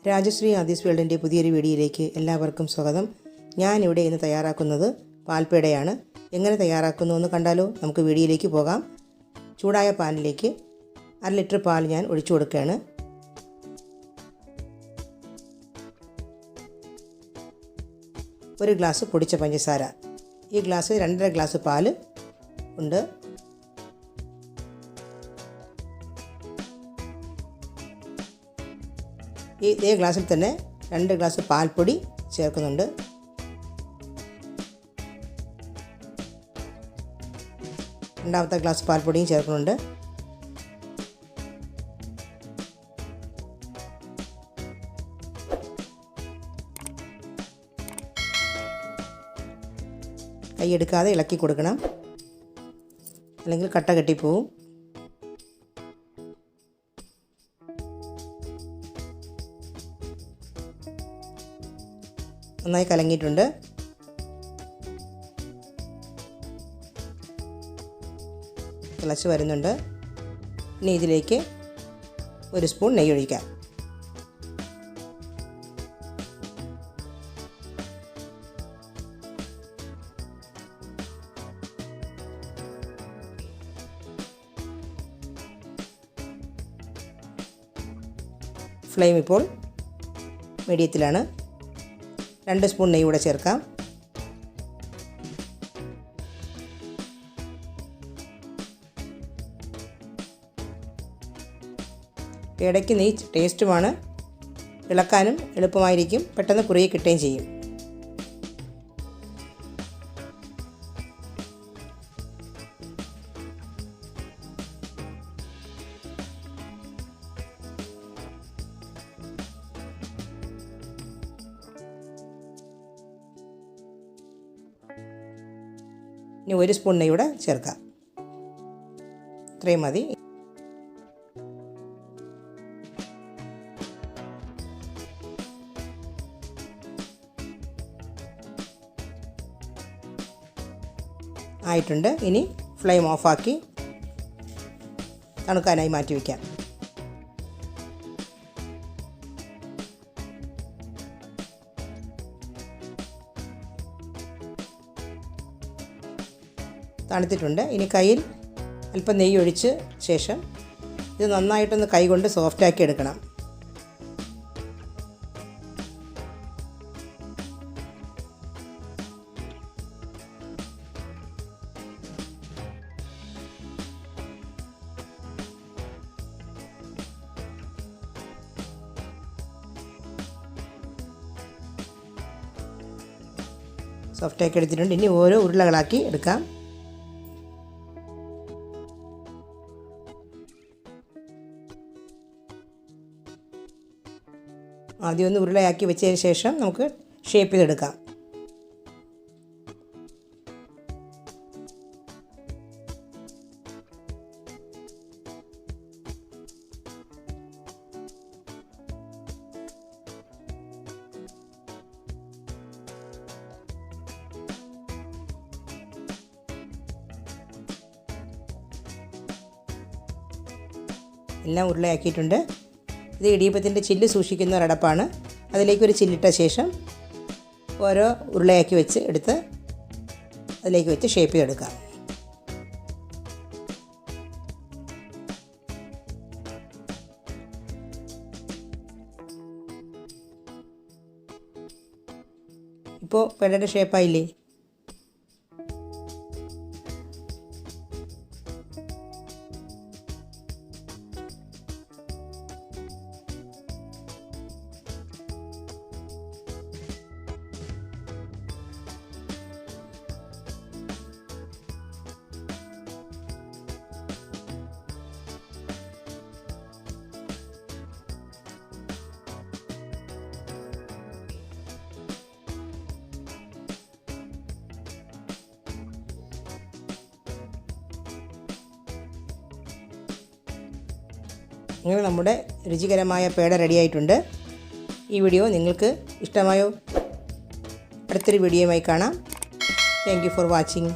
രാജശ്രീ ആദീസ് വേൾഡിൻ്റെ പുതിയൊരു വീഡിയോയിലേക്ക് എല്ലാവർക്കും സ്വാഗതം. ഞാനിവിടെ ഇന്ന് തയ്യാറാക്കുന്നത് പാൽപേടയാണ്. എങ്ങനെ തയ്യാറാക്കുന്നു എന്ന് കണ്ടാലോ? നമുക്ക് വീഡിയോയിലേക്ക് പോകാം. ചൂടായ പാനിലേക്ക് 1 ലിറ്റർ പാൽ ഞാൻ ഒഴിച്ചു കൊടുക്കുകയാണ്. ഒരു ഗ്ലാസ് പൊടിച്ച പഞ്ചസാര. ഈ ഗ്ലാസ് 2.5 ഗ്ലാസ് പാൽ ഉണ്ട്. ഇതേ ഗ്ലാസ്സിൽ തന്നെ 2 ഗ്ലാസ് പാൽപ്പൊടി ചേർക്കുന്നുണ്ട്. രണ്ടാമത്തെ ഗ്ലാസ് പാൽപ്പൊടിയും ചേർക്കുന്നുണ്ട്. കൈയെടുക്കാതെ ഇളക്കി കൊടുക്കണം, അല്ലെങ്കിൽ കട്ട കെട്ടിപ്പോവും. നന്നായി കലങ്ങിയിട്ടുണ്ട്. തിളച്ച് വരുന്നുണ്ട്. ഇനി ഇതിലേക്ക് 1 സ്പൂൺ നെയ്യ് ഒഴിക്കാം. ഫ്ലെയിം ഇപ്പോൾ മീഡിയത്തിലാണ്. 2 സ്പൂൺ നെയ്യ് കൂടെ ചേർക്കാം. പേടയ്ക്ക് നെയ്യ് ടേസ്റ്റുമാണ്. ഇളക്കാനും എളുപ്പമായിരിക്കും. പെട്ടെന്ന് കുറുകി കിട്ടുകയും ചെയ്യും. ഇനി 1 സ്പൂൺ നെയ്യ് കൂടെ ചേർക്കാം. ഇത്രയും മതി. ആയിട്ടുണ്ട്. ഇനി ഫ്ലെയിം ഓഫാക്കി തണുക്കാനായി മാറ്റി വയ്ക്കാം. തണുത്തിട്ടുണ്ട്. ഇനി കയ്യിൽ അല്പം നെയ്യ് ഒഴിച്ച് ശേഷം ഇത് നന്നായിട്ടൊന്ന് കൈകൊണ്ട് സോഫ്റ്റാക്കി എടുക്കണം. സോഫ്റ്റാക്കി എടുത്തിട്ടുണ്ട്. ഇനി ഓരോ ഉരുളകളാക്കി എടുക്കാം. ആദ്യം ഒന്ന് ഉരുളയാക്കി വെച്ചതിന് ശേഷം നമുക്ക് ഷേപ്പ് ചെയ്തെടുക്കാം. എല്ലാം ഉരുളയാക്കിയിട്ടുണ്ട്. ഇത് ഇടിയപ്പത്തിൻ്റെ ചില്ല് സൂക്ഷിക്കുന്ന ഒരടപ്പാണ്. അതിലേക്കൊരു ചില്ലിട്ട ശേഷം ഓരോ ഉരുളയാക്കി വെച്ച് എടുത്ത് അതിലേക്ക് വെച്ച് ഷേപ്പ് ചെയ്തെടുക്കാം. ഇപ്പോൾ പേടയുടെ ഷേപ്പായില്ലേ? അങ്ങനെ നമ്മുടെ രുചികരമായ പേട റെഡിയായിട്ടുണ്ട്. ഈ വീഡിയോ നിങ്ങൾക്ക് ഇഷ്ടമായോ? അടുത്തൊരു വീഡിയോയുമായി കാണാം. Thank you for watching.